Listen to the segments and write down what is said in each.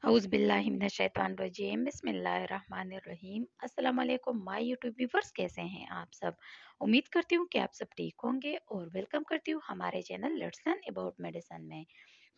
औज़ुबिल्लाहिमिनश्शैतानिर्रजीम बिस्मिल्लाहिर्रहमानिर्रहीम। अस्सलाम वालेकुम माय यूट्यूब व्यूअर्स, कैसे हैं आप सब। उम्मीद करती हूँ कि आप सब ठीक होंगे और वेलकम करती हूँ हमारे channel let's learn about medicine में।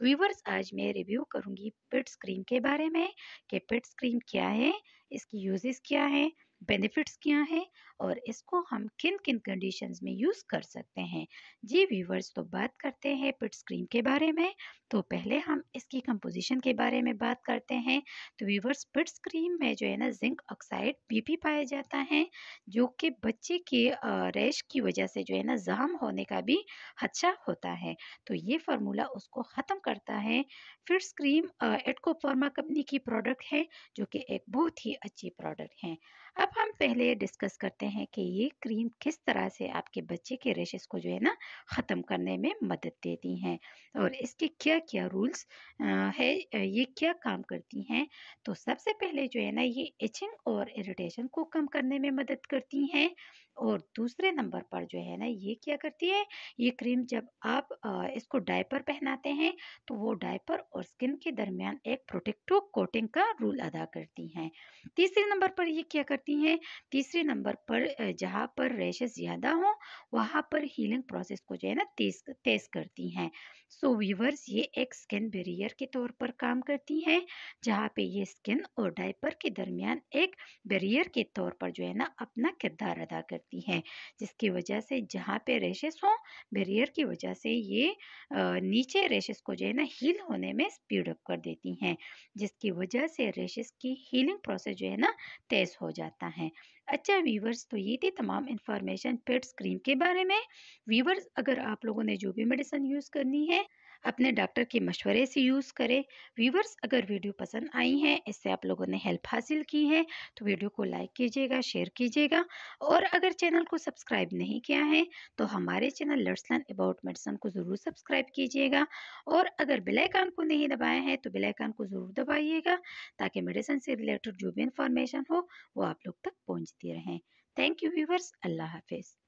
व्यूअर्स, आज मैं रिव्यू करूंगी पिट्स क्रीम के बारे में कि पिट्स क्रीम क्या है, इसकी यूजेस क्या है, बेनिफिट्स क्या है और इसको हम किन किन कंडीशंस में यूज़ कर सकते हैं। जी व्यूअर्स, तो बात करते हैं पिट्स क्रीम के बारे में। तो पहले हम इसकी कंपोजिशन के बारे में बात करते हैं। तो व्यूअर्स, पिट्स क्रीम में जो है ना जिंक ऑक्साइड बीपी पाया जाता है, जो कि बच्चे के रैश की वजह से जो है ना जख्म होने का भी खदशा होता है। तो ये फार्मूला उसको ख़त्म करता है। फिट्स क्रीम एटको फार्मा कंपनी की प्रोडक्ट है, जो कि एक बहुत ही अच्छी प्रोडक्ट है। अब हम पहले डिस्कस करते हैं कि ये क्रीम किस तरह से आपके बच्चे के रेशेस को जो है ना ख़त्म करने में मदद देती हैं और इसके क्या क्या रूल्स है, ये क्या काम करती हैं। तो सबसे पहले जो है ना ये इचिंग और इरिटेशन को कम करने में मदद करती हैं। और दूसरे नंबर पर जो है ना ये क्या करती है, ये क्रीम जब आप इसको डायपर पहनाते हैं तो वो डायपर और स्किन के दरमियान एक प्रोटेक्टिव कोटिंग का रोल अदा करती हैं। तीसरे नंबर पर ये क्या करती हैं, तीसरे नंबर पर जहाँ पर रैशेस ज़्यादा हों वहाँ पर हीलिंग प्रोसेस को जो है ना तेज तेज करती हैं। सो व्यूवर्स, ये एक स्किन बैरियर के तौर पर काम करती हैं, जहाँ पे ये स्किन और डायपर के दरमियान एक बैरियर के तौर पर जो है ना अपना किरदार अदा करती हैं, जिसकी वजह से जहाँ पे रैशेस हों बैरियर की वजह से ये नीचे रैशेस को जो है ना हील होने में स्पीड अप कर देती हैं, जिसकी वजह से रैशेस की हीलिंग प्रोसेस जो है ना तेज हो जाता है। अच्छा व्यूवर्स, तो ये थी तमाम इंफॉर्मेशन पिट्स क्रीम के बारे में। व्यूवर्स, अगर आप लोगों ने जो भी मेडिसिन यूज़ करनी है अपने डॉक्टर के मशवरे से यूज़ करें। व्यूवर्स, अगर वीडियो पसंद आई है, इससे आप लोगों ने हेल्प हासिल की है, तो वीडियो को लाइक कीजिएगा, शेयर कीजिएगा और अगर चैनल को सब्सक्राइब नहीं किया है तो हमारे channel let's learn about medicine को ज़रूर सब्सक्राइब कीजिएगा और अगर बेल आइकन को नहीं दबाया है तो बेल आइकन को ज़रूर दबाइएगा, ताकि मेडिसिन से रिलेटेड जो भी इंफॉर्मेशन हो वो आप लोग तक पहुँचती रहें। थैंक यू व्यूवर्स, अल्लाह हाफिज़।